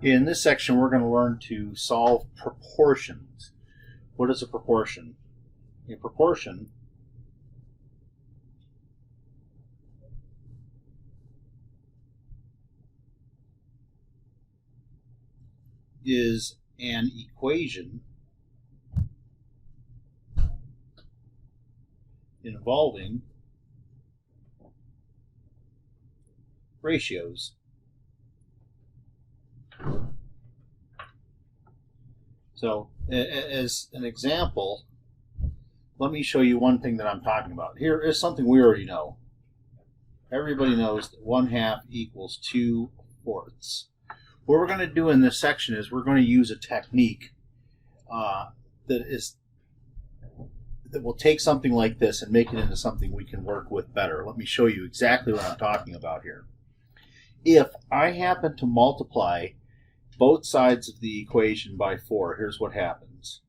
In this section, we're going to learn to solve proportions. What is a proportion? A proportion is an equation involving ratios. So, as an example, let me show you one thing that I'm talking about. Here is something we already know. Everybody knows that 1/2 equals 2/4. What we're going to do in this section is we're going to use a technique that will take something like this and make it into something we can work with better. Let me show you exactly what I'm talking about here. If I happen to multiply both sides of the equation by 4, here's what happens.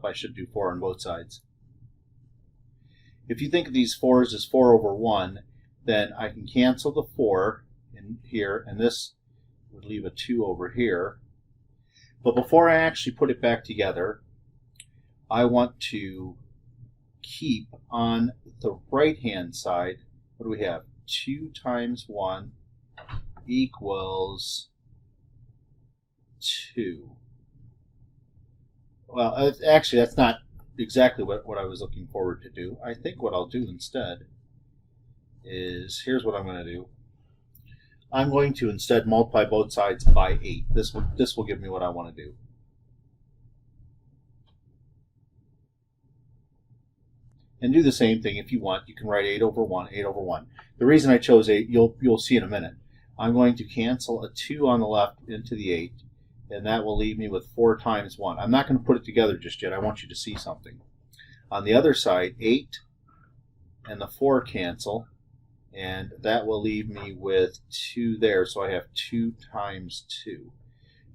I should do 4 on both sides. If you think of these 4s as 4 over 1, then I can cancel the 4 in here, and this would leave a 2 over here. But before I actually put it back together, I want to keep on the right-hand side, what do we have? 2 times 1 equals 2. Well, actually, that's not exactly what I was looking forward to do. I think what I'll do instead is, here's what I'm going to do. I'm going to instead multiply both sides by 8. This will give me what I want to do. And do the same thing if you want. You can write 8 over 1, 8 over 1. The reason I chose 8, you'll see in a minute. I'm going to cancel a 2 on the left into the 8, and that will leave me with 4 times 1. I'm not going to put it together just yet. I want you to see something. On the other side, 8 and the 4 cancel, and that will leave me with 2 there, so I have 2 times 2.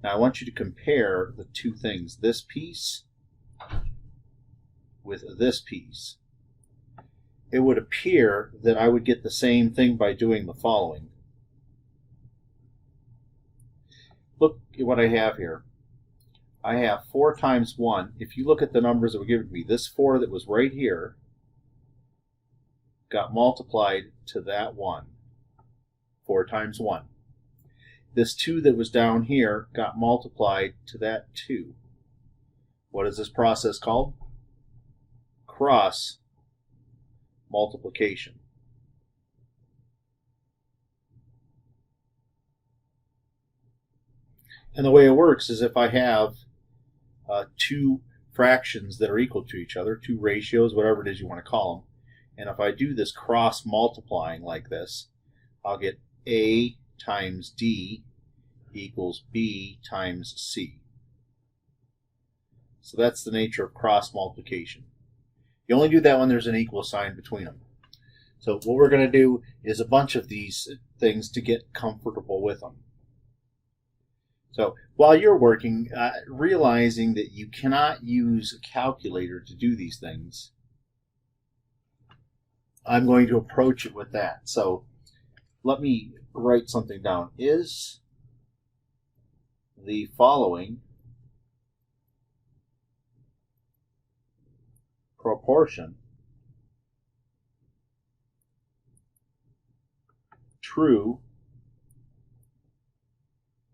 Now I want you to compare the two things, this piece with this piece. It would appear that I would get the same thing by doing the following. Look at what I have here. I have 4 times 1. If you look at the numbers that were given to me, this 4 that was right here got multiplied to that 1. 4 times 1. This 2 that was down here got multiplied to that 2. What is this process called? Cross multiplication. And the way it works is if I have two fractions that are equal to each other, two ratios, whatever it is you want to call them, and if I do this cross multiplying like this, I'll get A times D equals B times C. So that's the nature of cross multiplication. You only do that when there's an equal sign between them. So what we're going to do is a bunch of these things to get comfortable with them. So while you're working, realizing that you cannot use a calculator to do these things, I'm going to approach it with that. So let me write something down. Is the following proportion true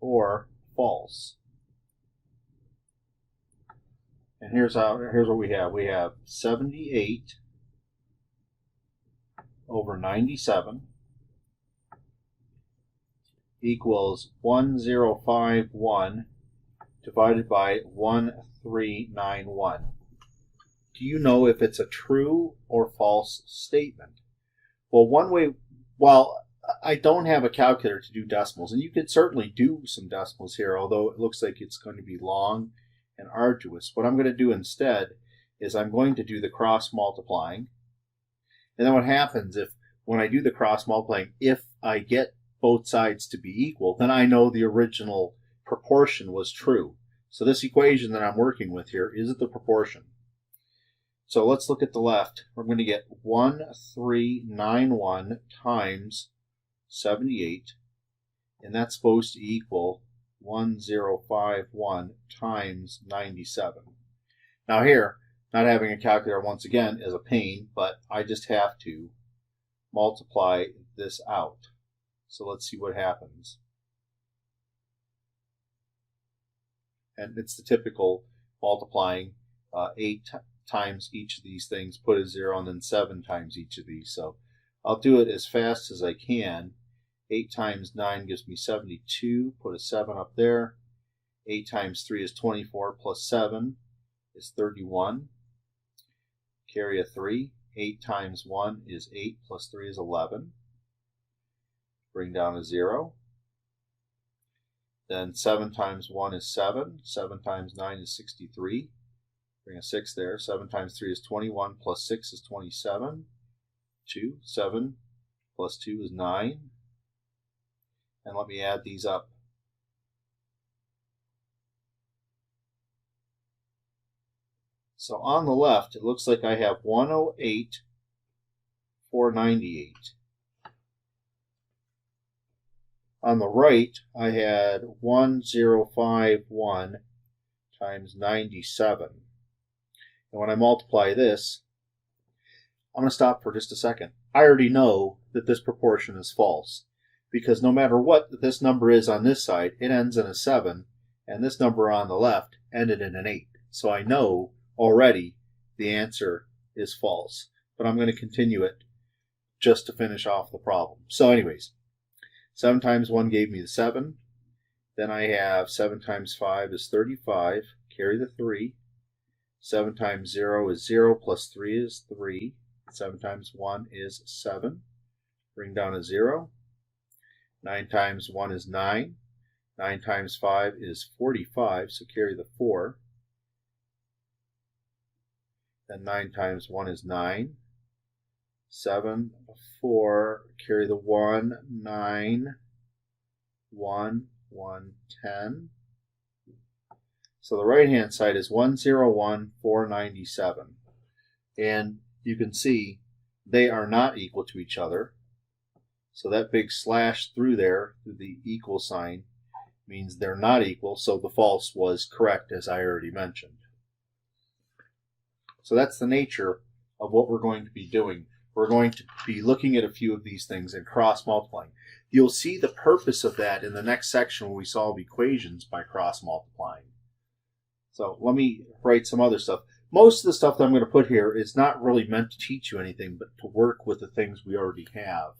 or false? And here's what we have. We have 78 over 97 equals 1051 divided by 1391. Do you know if it's a true or false statement? Well, one way, well, I don't have a calculator to do decimals, and you could certainly do some decimals here, although it looks like it's going to be long and arduous. What I'm going to do instead is I'm going to do the cross multiplying. And then what happens if, when I do the cross multiplying, if I get both sides to be equal, then I know the original proportion was true. So this equation that I'm working with here is the proportion. So let's look at the left. We're going to get 1391 times 78, and that's supposed to equal 1051 times 97. Now here, not having a calculator once again is a pain, but I just have to multiply this out. So let's see what happens. And it's the typical multiplying 8 times each of these things, put a 0, and then 7 times each of these. So I'll do it as fast as I can. 8 times 9 gives me 72, put a 7 up there. 8 times 3 is 24, plus 7 is 31. Carry a 3. 8 times 1 is 8, plus 3 is 11. Bring down a 0. Then 7 times 1 is 7. 7 times 9 is 63. Bring a 6 there. 7 times 3 is 21, plus 6 is 27. 2. 7 plus 2 is 9. And let me add these up. So on the left, it looks like I have 108, 498. On the right, I had 1051 times 97. And when I multiply this, I'm going to stop for just a second. I already know that this proportion is false, because no matter what this number is on this side, it ends in a 7, and this number on the left ended in an 8. So I know already the answer is false, but I'm going to continue it just to finish off the problem. So anyways, 7 times 1 gave me the 7. Then I have 7 times 5 is 35. Carry the 3. 7 times 0 is 0, plus 3 is 3. 7 times 1 is 7. Bring down a 0. 9 times 1 is 9. 9 times 5 is 45, so carry the 4. Then 9 times 1 is 9. 7, 4, carry the 1, 9, 1, 1, 10. So the right-hand side is 101, 497. And you can see they are not equal to each other. So that big slash through there, through the equal sign, means they're not equal, so the false was correct, as I already mentioned. So that's the nature of what we're going to be doing. We're going to be looking at a few of these things and cross-multiplying. You'll see the purpose of that in the next section when we solve equations by cross-multiplying. So let me write some other stuff. Most of the stuff that I'm going to put here is not really meant to teach you anything, but to work with the things we already have.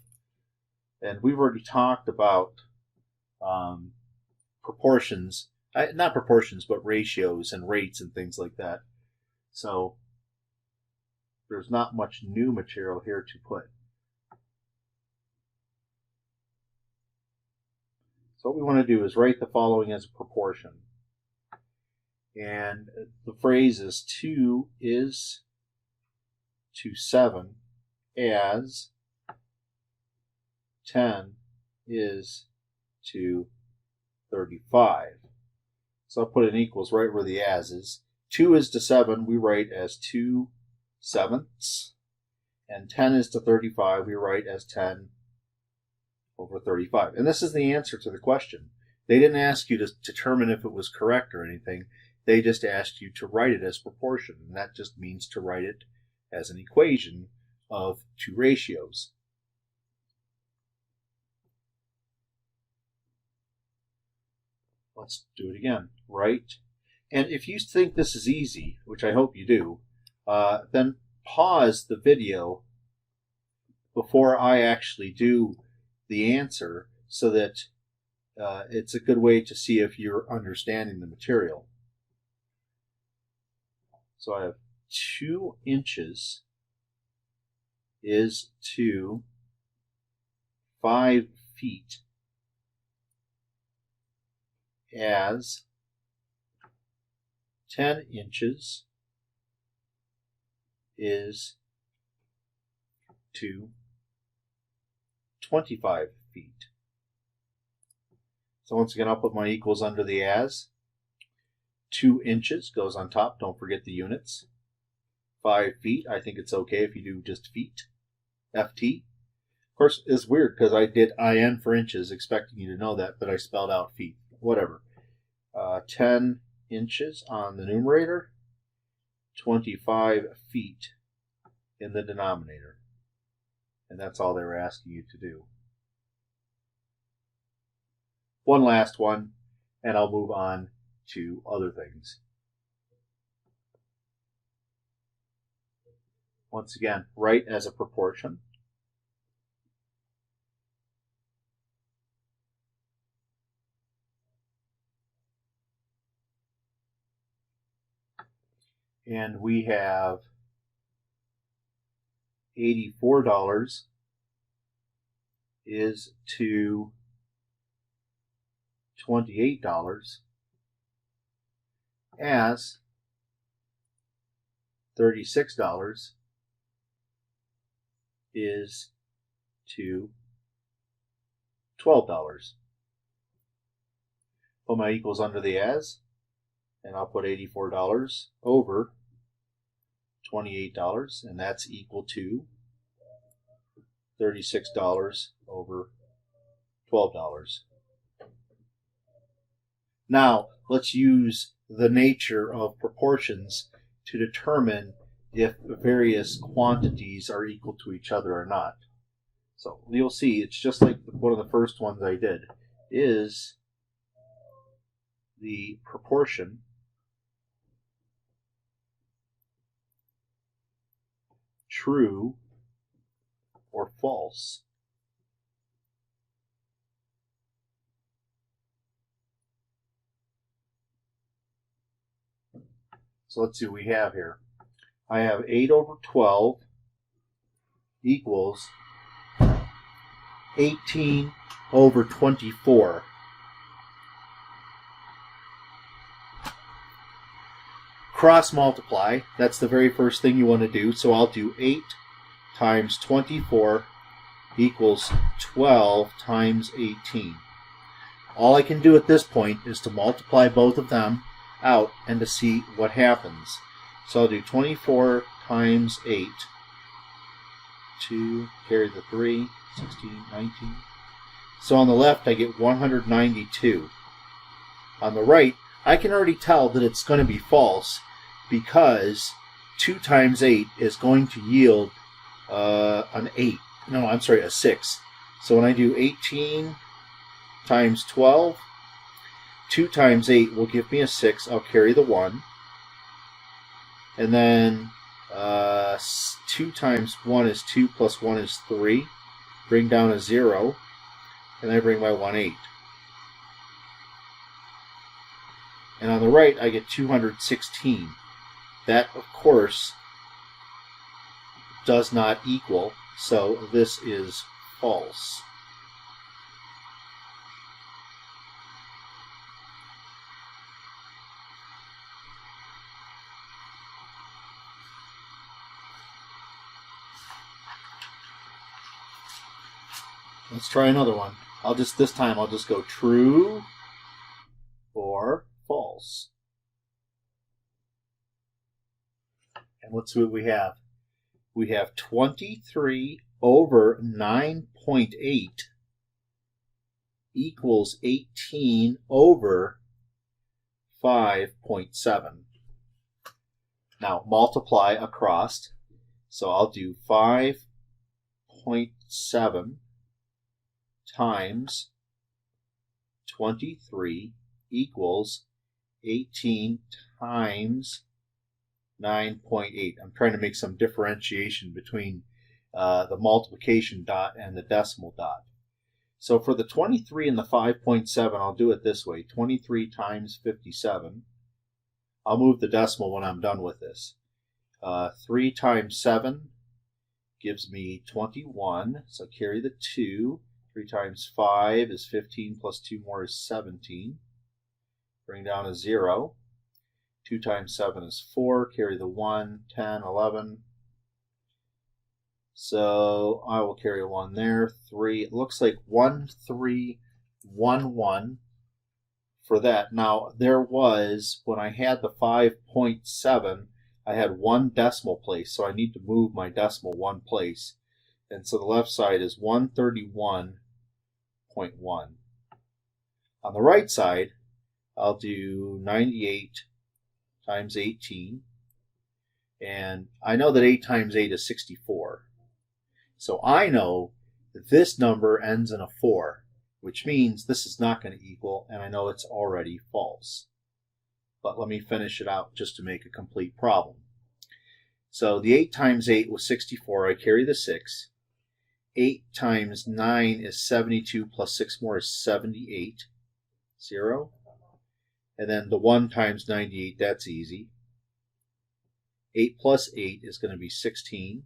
And we've already talked about proportions, not proportions, but ratios and rates and things like that. So there's not much new material here to put. So what we want to do is write the following as a proportion. And the phrase is 2 is to 7 as 10 is to 35. So I'll put an equals right where the as is. 2 is to 7, we write as 2 sevenths. And 10 is to 35, we write as 10 over 35. And this is the answer to the question. They didn't ask you to determine if it was correct or anything. They just asked you to write it as proportion. And that just means to write it as an equation of two ratios. Let's do it again. Right? And if you think this is easy, which I hope you do, then pause the video before I actually do the answer so that it's a good way to see if you're understanding the material. So I have 2 inches is to 5 feet as 10 inches is to 25 feet. So once again, I'll put my equals under the as. 2 inches goes on top, don't forget the units. 5 feet. I think it's okay if you do just feet, FT. Of course, it's weird because I did IN for inches, expecting you to know that, but I spelled out feet. Whatever. 10 inches on the numerator, 25 feet in the denominator. And that's all they were asking you to do. One last one, and I'll move on to other things. Once again, write as a proportion. And we have $84 is to $28 as $36 is to $12. Put my equals under the as, and I'll put $84 over $28, and that's equal to $36 over $12. Now, let's use the nature of proportions to determine if various quantities are equal to each other or not. So you'll see it's just like one of the first ones I did. Is the proportion true or false? So let's see what we have here. I have 8 over 12 equals 18 over 24. Cross multiply, that's the very first thing you want to do. So I'll do 8 times 24 equals 12 times 18. All I can do at this point is to multiply both of them out and to see what happens. So I'll do 24 times 8. 2, carry the 3, 16, 19. So on the left I get 192. On the right, I can already tell that it's going to be false because 2 times 8 is going to yield an 8. No, I'm sorry, a 6. So when I do 18 times 12, 2 times 8 will give me a 6. I'll carry the 1. And then 2 times 1 is 2 plus 1 is 3. Bring down a 0. And I bring my 1 8. And on the right, I get 216. That, of course, does not equal, so this is false. Let's try another one. This time I'll just go true or false. And let's see what we have. We have 23 over 9.8 equals 18 over 5.7. Now multiply across. So I'll do 5.7 times 23 equals 18 times 9.8. I'm trying to make some differentiation between the multiplication dot and the decimal dot. So for the 23 and the 5.7, I'll do it this way. 23 times 57. I'll move the decimal when I'm done with this. 3 times 7 gives me 21, so carry the 2. 3 times 5 is 15, plus 2 more is 17. Bring down a 0. 2 times 7 is 4, carry the 1, 10, 11. So I will carry a 1 there, 3. It looks like 1, 3, 1, 1 for that. Now there was, when I had the 5.7, I had one decimal place, so I need to move my decimal one place. And so the left side is 131.1. On the right side, I'll do 98 times 18. And I know that 8 times 8 is 64. So I know that this number ends in a 4, which means this is not going to equal, and I know it's already false. But let me finish it out just to make a complete problem. So the 8 times 8 was 64. I carry the 6. 8 times 9 is 72 plus 6 more is 78. 0. And then the 1 times 98, that's easy. 8 plus 8 is going to be 16.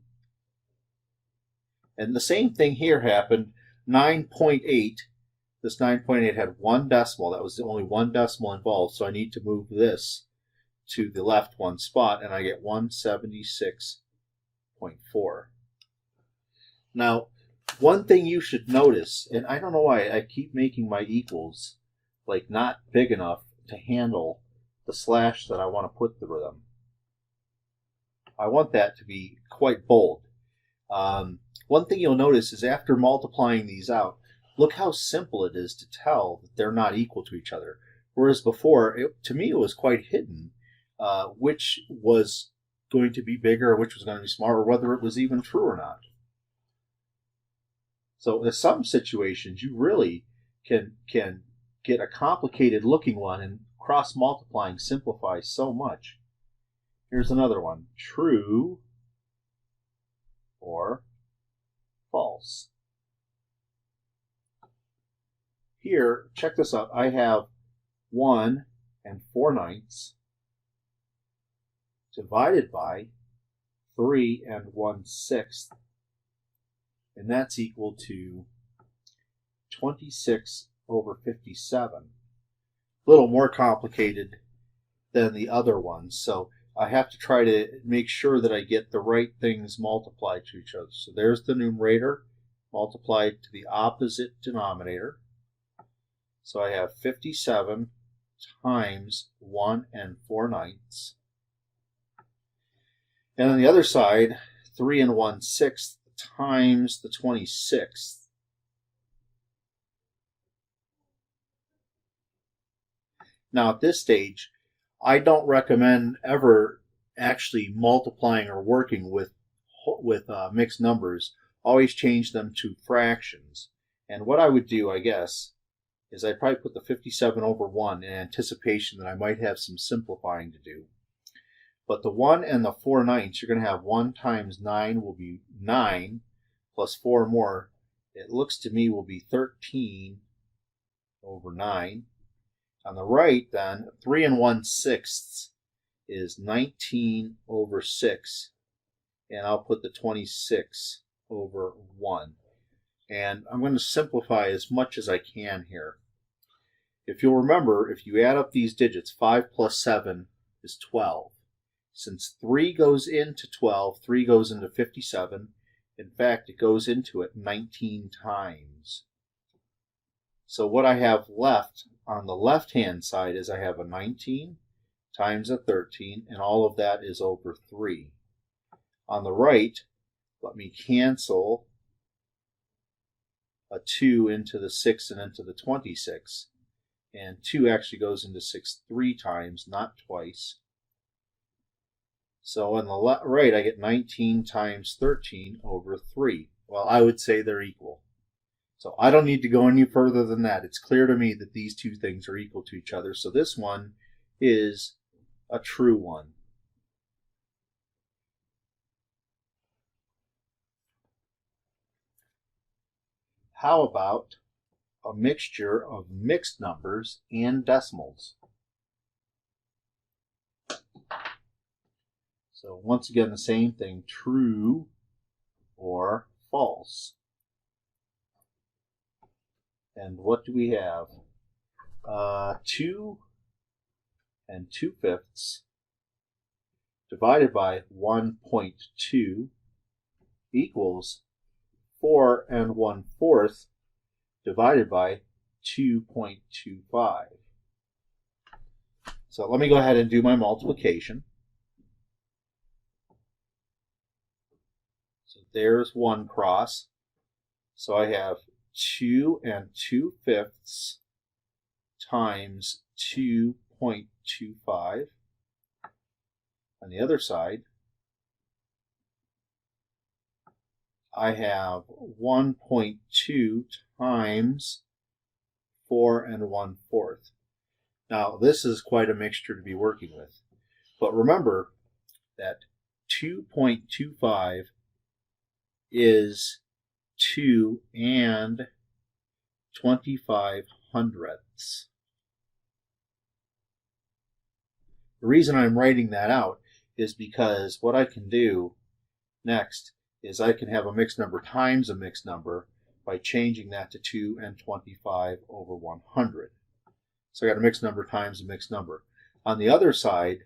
And the same thing here happened. 9.8, this 9.8 had one decimal. That was the only one decimal involved, so I need to move this to the left one spot, and I get 176.4. Now, one thing you should notice, and I don't know why I keep making my equals like not big enough to handle the slash that I want to put through them. I want that to be quite bold. One thing you'll notice is after multiplying these out, look how simple it is to tell that they're not equal to each other. Whereas before, to me, it was quite hidden which was going to be bigger or which was going to be smaller, or whether it was even true or not. So in some situations, you really can get a complicated looking one, and cross-multiplying simplifies so much. Here's another one. True or false. Here, check this out. I have 1 4/9 divided by 3 1/6, and that's equal to 26/57. A little more complicated than the other ones, so I have to try to make sure that I get the right things multiplied to each other. So there's the numerator multiplied to the opposite denominator. So I have 57 times 1 4/9. And on the other side, 3 1/6 times the 26th. Now at this stage, I don't recommend ever actually multiplying or working with mixed numbers. Always change them to fractions. And what I would do, I guess, is I'd probably put the 57/1 in anticipation that I might have some simplifying to do. But the 1 4/9, you're going to have 1 times 9 will be 9, plus 4 more, it looks to me will be 13/9. On the right, then, 3 1/6 is 19/6, and I'll put the 26/1. And I'm going to simplify as much as I can here. If you'll remember, if you add up these digits, 5 plus 7 is 12. Since 3 goes into 12, 3 goes into 57. In fact, it goes into it 19 times. So what I have left on the left-hand side is I have a 19 times a 13, and all of that is over 3. On the right, let me cancel a 2 into the 6 and into the 26. And 2 actually goes into 6 3 times, not twice. So on the right, I get 19 times 13 over 3. Well, I would say they're equal. So I don't need to go any further than that. It's clear to me that these two things are equal to each other. So this one is a true one. How about a mixture of mixed numbers and decimals? So once again, the same thing, true or false. And what do we have? 2 2/5 divided by 1.2 equals 4 1/4 divided by 2.25. So let me go ahead and do my multiplication. there's 1 cross. So I have 2 2/5 times 2.25. On the other side, I have 1.2 times 4 1/4. Now, this is quite a mixture to be working with. But remember that 2.25 is 2 25/100ths. The reason I'm writing that out is because what I can do next is I can have a mixed number times a mixed number by changing that to 2 25/100. So I got a mixed number times a mixed number. On the other side,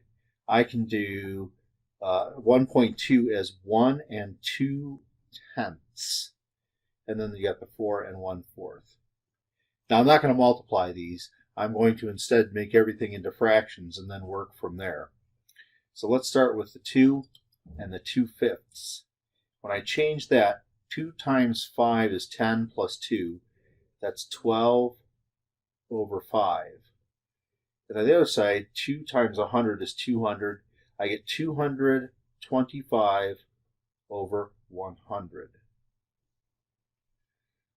I can do 1.2 as 1 2/10. And then you got the 4 1/4. Now I'm not going to multiply these. I'm going to instead make everything into fractions and then work from there. So let's start with the 2 and the 2/5. When I change that, 2 times 5 is 10 plus 2. That's 12/5. And on the other side, 2 times 100 is 200. I get 225/100.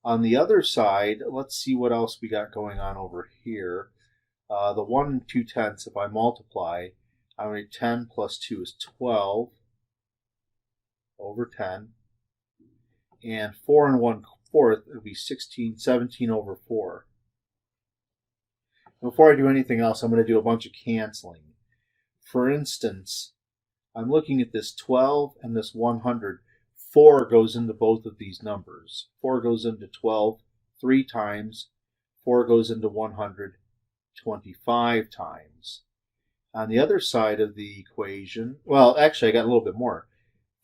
On the other side, let's see what else we got going on over here. The 1 2/10, if I multiply, I would get 10 plus 2 is 12/10. And 4 1/4 would be 17/4. Before I do anything else, I'm going to do a bunch of canceling. For instance, I'm looking at this 12 and this 100. 4 goes into both of these numbers. 4 goes into 12 3 times. 4 goes into 100 25 times. On the other side of the equation, well, actually I got a little bit more.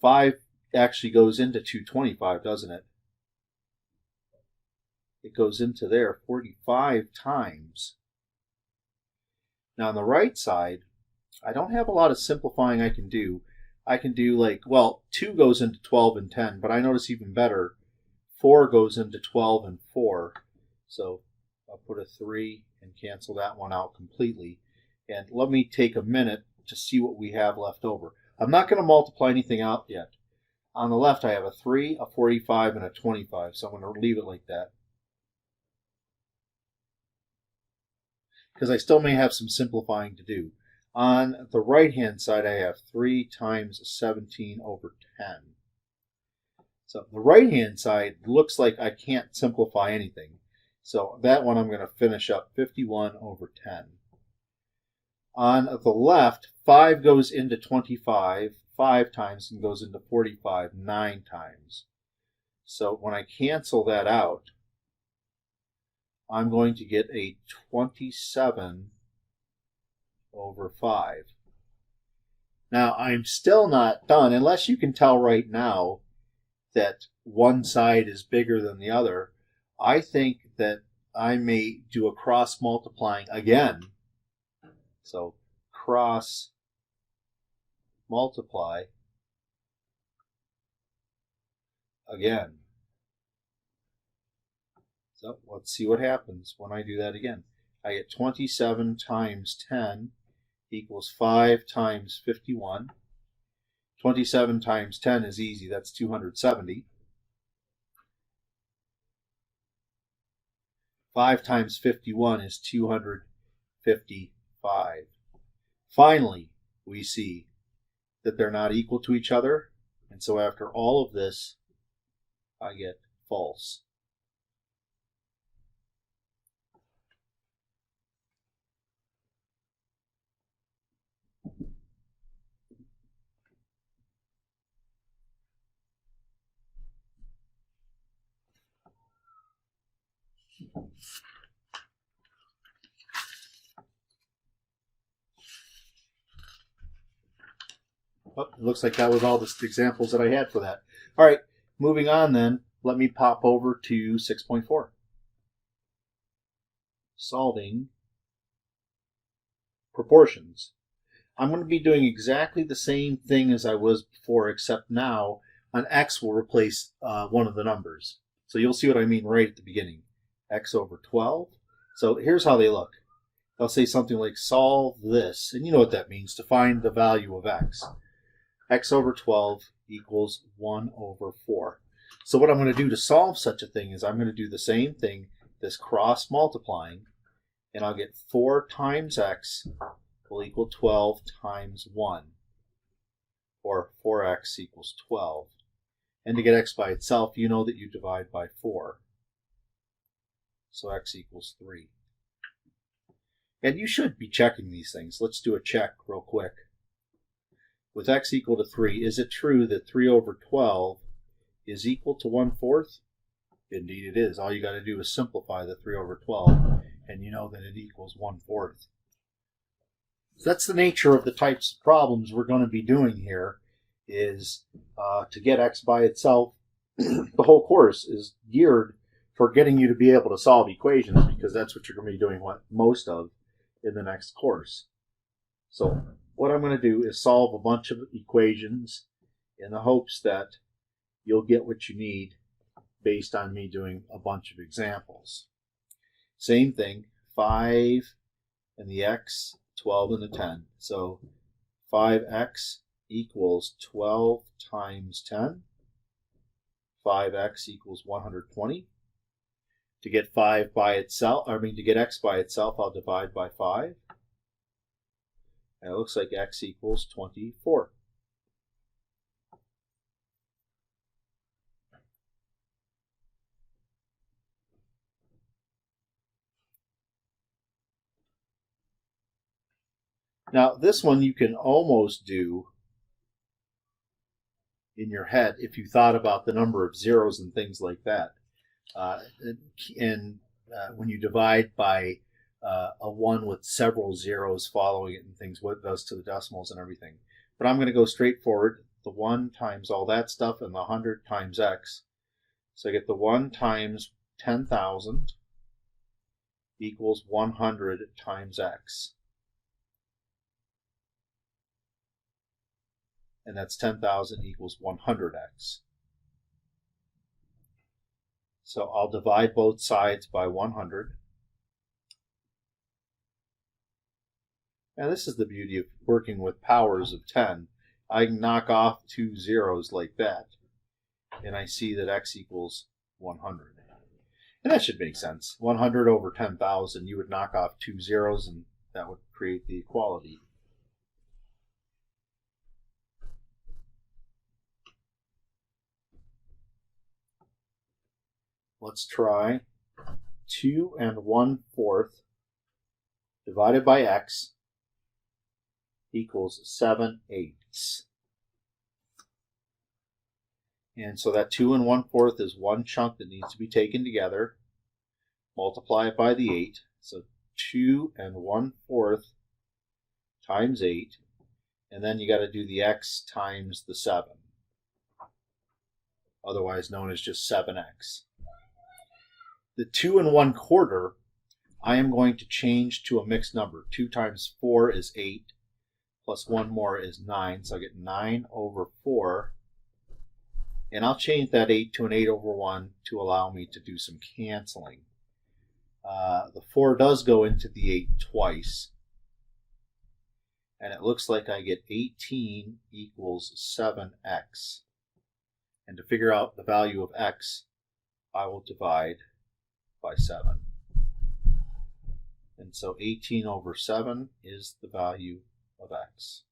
5 actually goes into 225, doesn't it? It goes into there 45 times. Now on the right side, I don't have a lot of simplifying I can do. I can do like, well, 2 goes into 12 and 10, but I notice even better, 4 goes into 12 and 4. So I'll put a 3 and cancel that one out completely. And let me take a minute to see what we have left over. I'm not going to multiply anything out yet. On the left, I have a 3, a 45, and a 25, so I'm going to leave it like that. Because I still may have some simplifying to do. On the right-hand side, I have 3 times 17/10. So the right-hand side looks like I can't simplify anything. So that one I'm going to finish up 51/10. On the left, 5 goes into 25 5 times and goes into 45 9 times. So when I cancel that out, I'm going to get a 27/5. Now, I'm still not done, unless you can tell right now that one side is bigger than the other. I think that I may do a cross multiplying again. So cross multiply again. So let's see what happens when I do that again. I get 27 times 10 equals 5 times 51. 27 times 10 is easy. That's 270. 5 times 51 is 255. Finally, we see that they're not equal to each other. And so after all of this, I get false. Oh, it looks like that was all the examples that I had for that. All right, moving on then, let me pop over to 6.4. Solving proportions. I'm going to be doing exactly the same thing as I was before, except now an x will replace one of the numbers. So you'll see what I mean right at the beginning. X over 12. So here's how they look. They'll say something like solve this, and you know what that means, to find the value of x. X over 12 equals 1 over 4. So what I'm going to do to solve such a thing is I'm going to do the same thing, this cross multiplying, and I'll get 4 times x will equal 12 times 1, or 4x equals 12. And to get x by itself, you know that you divide by 4. So x equals 3. And you should be checking these things. Let's do a check real quick. With x equal to 3, is it true that 3 over 12 is equal to 1/4? Indeed it is. All you got to do is simplify the 3 over 12, and you know that it equals 1/4. So that's the nature of the types of problems we're going to be doing here, is to get x by itself. The whole course is geared for getting you to be able to solve equations, because that's what you're going to be doing most of in the next course. So what I'm going to do is solve a bunch of equations in the hopes that you'll get what you need based on me doing a bunch of examples. Same thing, 5 and the x, 12 and the 10. So 5x equals 12 times 10. 5x equals 120. To get 5 by itself, to get x by itself, I'll divide by 5. And it looks like x equals 24. Now, this one you can almost do in your head if you thought about the number of zeros and things like that. When you divide by a 1 with several zeros following it and things, what it does to the decimals and everything. But I'm going to go straight forward. The 1 times all that stuff and the 100 times x. So I get the 1 times 10,000 equals 100 times x. And that's 10,000 equals 100x. So I'll divide both sides by 100. And this is the beauty of working with powers of 10. I can knock off 2 zeros like that, and I see that x equals 100. And that should make sense. 100 over 10,000, you would knock off 2 zeros, and that would create the equality. Let's try 2 1/4 divided by x equals 7/8. And so that 2 1/4 is one chunk that needs to be taken together. Multiply it by the 8. So 2 1/4 times 8. And then you got to do the x times the 7. Otherwise known as just 7x. The 2 1/4, I am going to change to a mixed number. 2 times 4 is 8, plus 1 more is 9, so I get 9 over 4. And I'll change that 8 to an 8 over 1 to allow me to do some canceling. The 4 does go into the 8 twice. And it looks like I get 18 equals 7x. And to figure out the value of x, I will divide by 7. And so 18 over 7 is the value of x.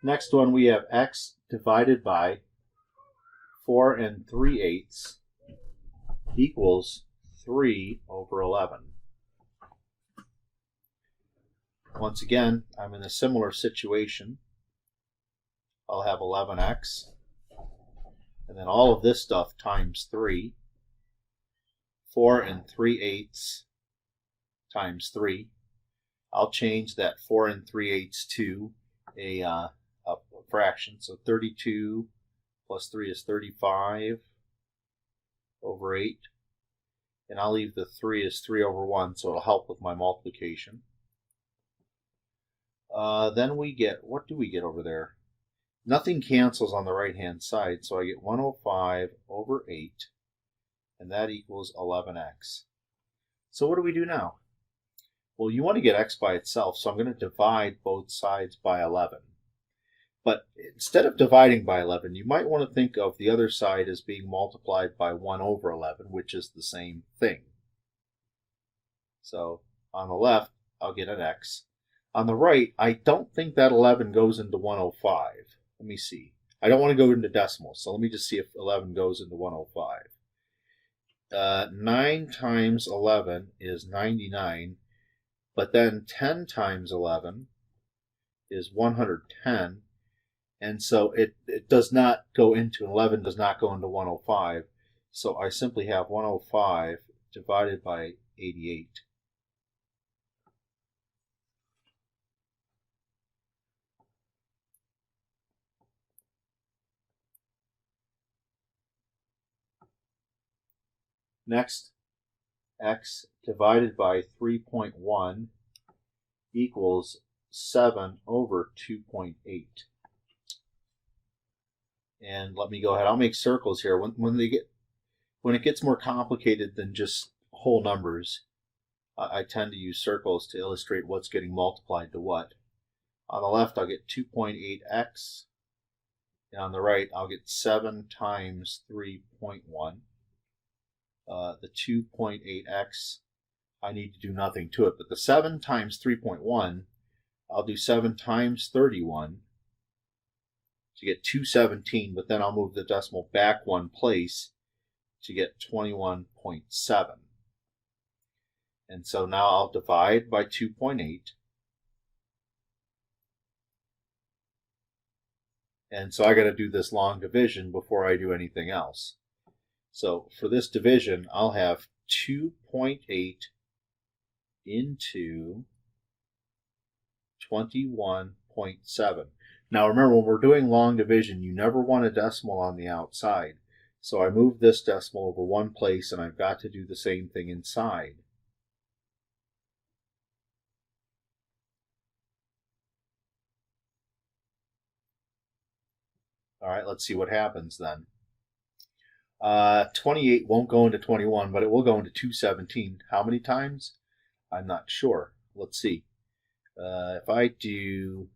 Next one, we have x divided by 4 3/8 equals 3 over 11. Once again, I'm in a similar situation. I'll have 11x, and then all of this stuff times 3. 4 3/8 times 3. I'll change that 4 3/8 to a fraction, so 32 plus 3 is 35 over 8. And I'll leave the 3 as 3 over 1, so it'll help with my multiplication. Then we get, what do we get over there? Nothing cancels on the right-hand side, so I get 105 over 8, and that equals 11x. So what do we do now? Well, you want to get x by itself, so I'm going to divide both sides by 11. But instead of dividing by 11, you might want to think of the other side as being multiplied by 1 over 11, which is the same thing. So on the left, I'll get an x. On the right, I don't think that 11 goes into 105. Let me see. I don't want to go into decimals, so let me just see if 11 goes into 105. 9 times 11 is 99, but then 10 times 11 is 110, and so it does not go into, 11 does not go into 105, so I simply have 105 divided by 88. Next, x divided by 3.1 equals 7 over 2.8. And let me go ahead. I'll make circles here. When it gets more complicated than just whole numbers, I tend to use circles to illustrate what's getting multiplied to what. On the left, I'll get 2.8x, and on the right, I'll get 7 times 3.1. The 2.8x, I need to do nothing to it, but the 7 times 3.1, I'll do 7 times 31 to get 217, but then I'll move the decimal back one place to get 21.7. And so now I'll divide by 2.8. And so I got to do this long division before I do anything else. So for this division, I'll have 2.8 into 21.7. Now remember, when we're doing long division, you never want a decimal on the outside. So I move this decimal over one place, and I've got to do the same thing inside. All right, let's see what happens then. 28 won't go into 21, but it will go into 217. How many times? I'm not sure. Let's see. If I do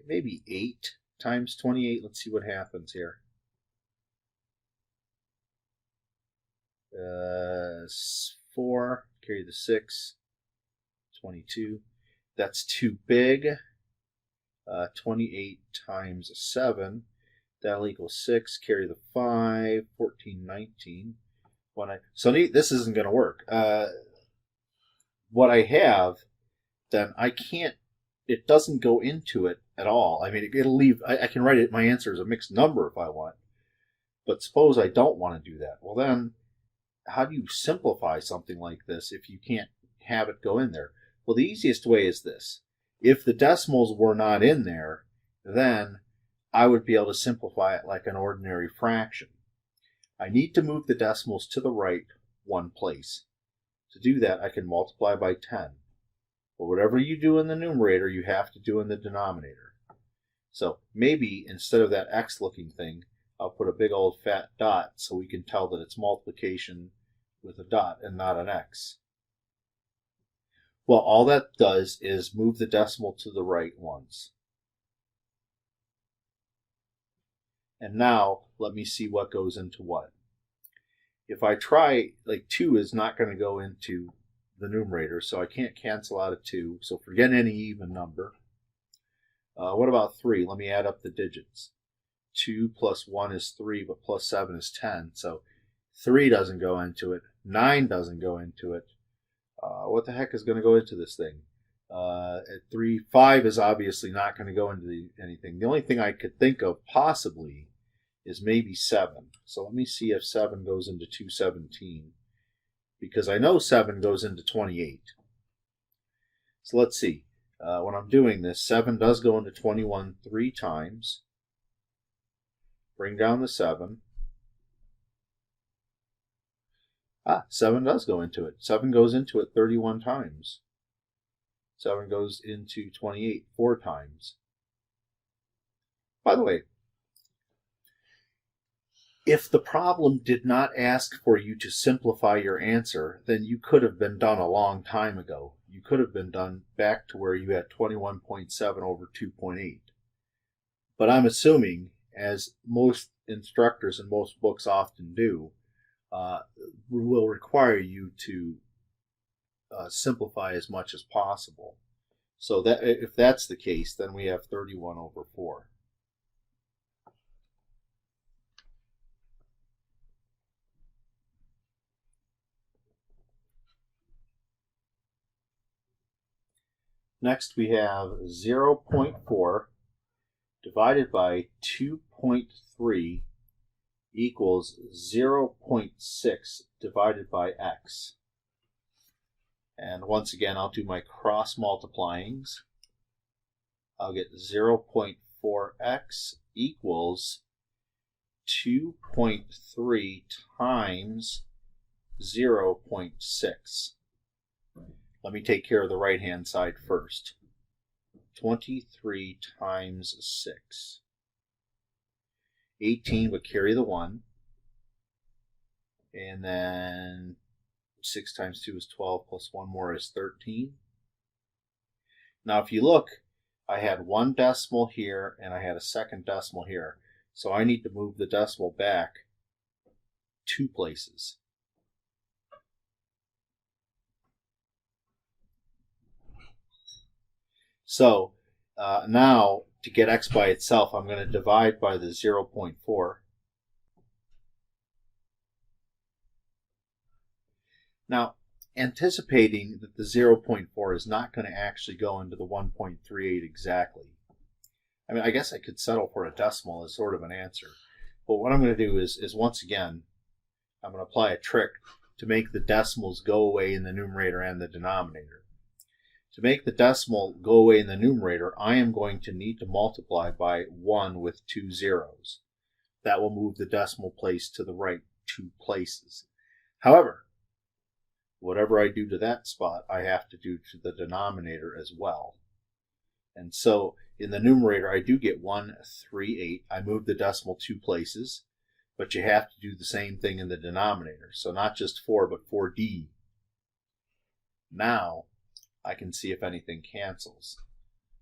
maybe 8 times 28, let's see what happens here. 4, carry the 6, 22. That's too big. 28 times 7. That'll equal 6, carry the 5, 14, 19. So this isn't going to work. What I have, then I can't, it doesn't go into it at all. I mean, it'll leave, I can write it, my answer is a mixed number if I want. But suppose I don't want to do that. Well then, how do you simplify something like this if you can't have it go in there? Well, the easiest way is this. If the decimals were not in there, then I would be able to simplify it like an ordinary fraction. I need to move the decimals to the right one place. To do that, I can multiply by 10. But whatever you do in the numerator, you have to do in the denominator. So maybe instead of that x-looking thing, I'll put a big old fat dot so we can tell that it's multiplication with a dot and not an x. Well, all that does is move the decimal to the right once. And now, let me see what goes into what. If I try, like 2 is not going to go into the numerator, so I can't cancel out a 2, so forget any even number. What about 3? Let me add up the digits. 2 plus 1 is 3, but plus 7 is 10, so 3 doesn't go into it. 9 doesn't go into it. What the heck is going to go into this thing? 5 is obviously not going to go into anything. The only thing I could think of possibly is maybe 7. So let me see if 7 goes into 217, because I know 7 goes into 28. So let's see. When I'm doing this, 7 does go into 21 3 times. Bring down the 7. 7 does go into it. 7 goes into it 31 times. 7 goes into 28 4 times. By the way, if the problem did not ask for you to simplify your answer, then you could have been done a long time ago. You could have been done back to where you had 21.7 over 2.8. But I'm assuming, as most instructors and most books often do, will require you to simplify as much as possible. So that if that's the case, then we have 31 over 4. Next we have 0.4 divided by 2.3 equals 0.6 divided by x. And once again, I'll do my cross multiplyings. I'll get 0.4x equals 2.3 times 0.6. Let me take care of the right-hand side first. 23 times 6. 18 would carry the 1. And then 6 times 2 is 12, plus 1 more is 13. Now if you look, I had one decimal here and I had a second decimal here. So I need to move the decimal back 2 places. So now to get x by itself, I'm going to divide by the 0.4. Now, anticipating that the 0.4 is not going to actually go into the 1.38 exactly. I mean, I guess I could settle for a decimal as sort of an answer. But what I'm going to do is once again, I'm going to apply a trick to make the decimals go away in the numerator and the denominator. To make the decimal go away in the numerator, I am going to need to multiply by 1 with 2 zeros. That will move the decimal place to the right 2 places. However, whatever I do to that spot, I have to do to the denominator as well. And so in the numerator, I do get 138. I move the decimal 2 places, but you have to do the same thing in the denominator. So not just 4, but 4D. Now, I can see if anything cancels.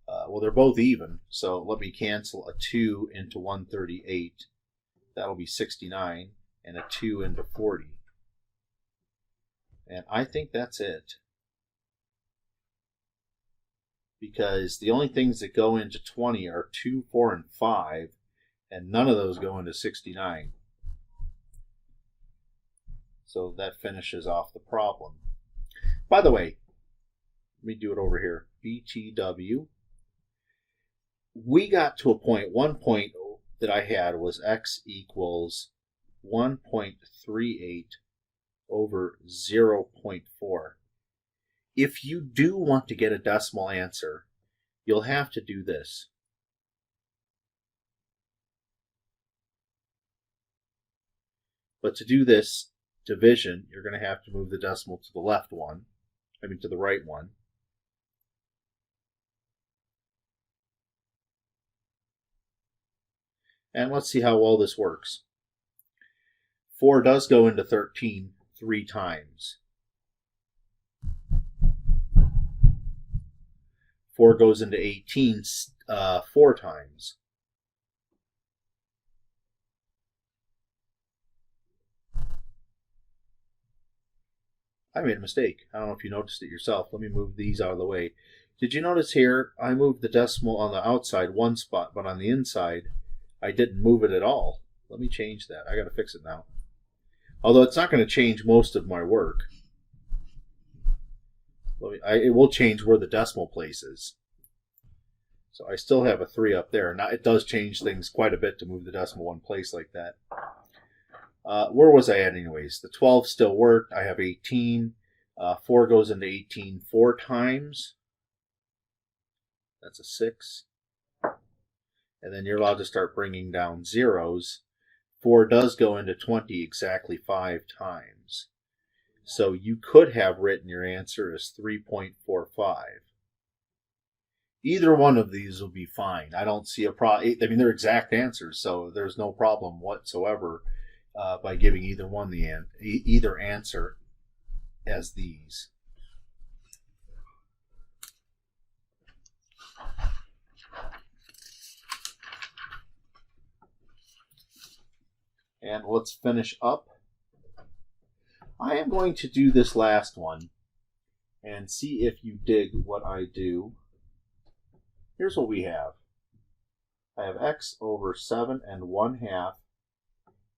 Well, they're both even, so let me cancel a 2 into 138. That'll be 69, and a 2 into 40. And I think that's it. Because the only things that go into 20 are 2, 4, and 5, and none of those go into 69. So that finishes off the problem. By the way, let me do it over here. BTW. We got to a point, one point that I had was x equals 1.38 over 0.4. If you do want to get a decimal answer, you'll have to do this. But to do this division, you're going to have to move the decimal to the left one, to the right one. And let's see how well this works. 4 does go into 13 3 times. 4 goes into 18 4 times. I made a mistake. I don't know if you noticed it yourself. Let me move these out of the way. Did you notice here, I moved the decimal on the outside one spot, but on the inside, I didn't move it at all. Let me change that. I got to fix it now. Although it's not going to change most of my work. It will change where the decimal place is. So I still have a 3 up there. Now it does change things quite a bit to move the decimal one place like that. Where was I at anyways? The 12 still worked. I have 18. 4 goes into 18 4 times. That's a 6. and then you're allowed to start bringing down zeros. 4 does go into 20 exactly 5 times. So you could have written your answer as 3.45. Either one of these will be fine. I don't see a problem. I mean, they're exact answers, so there's no problem whatsoever by giving either one either answer as these. And let's finish up. I am going to do this last one and see if you dig what I do. Here's what we have. I have x over 7 1/2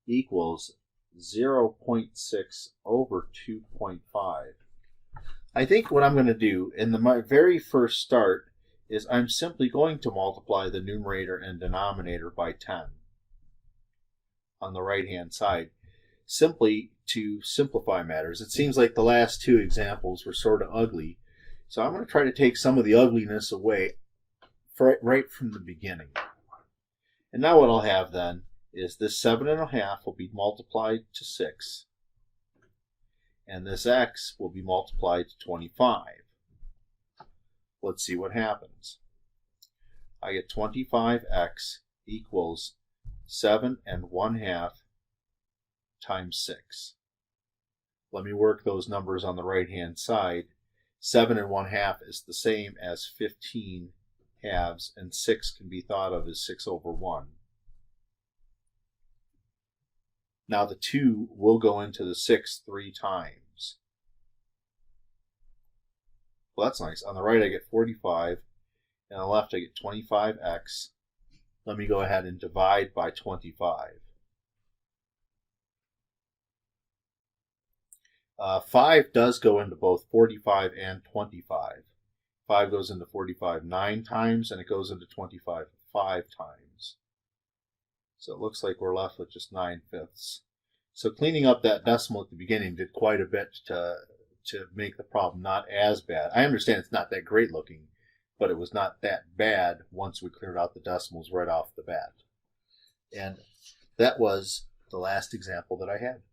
equals 0.6 over 2.5. I think what I'm going to do in my very first start is I'm simply going to multiply the numerator and denominator by 10 on the right-hand side, simply to simplify matters. It seems like the last two examples were sort of ugly, so I'm going to try to take some of the ugliness away right from the beginning. And now what I'll have then is this 7 1/2 will be multiplied to 6, and this x will be multiplied to 25. Let's see what happens. I get 25x equals 7 1/2 times 6. Let me work those numbers on the right-hand side. 7 1/2 is the same as 15 halves, and 6 can be thought of as 6 over 1. Now the 2 will go into the 6 3 times. Well, that's nice. On the right I get 45, and on the left I get 25x. Let me go ahead and divide by 25. 5 does go into both 45 and 25. 5 goes into 45 9 times, and it goes into 25 5 times. So it looks like we're left with just 9/5. So cleaning up that decimal at the beginning did quite a bit to make the problem not as bad. I understand it's not that great looking, but it was not that bad once we cleared out the decimals right off the bat. And that was the last example that I had.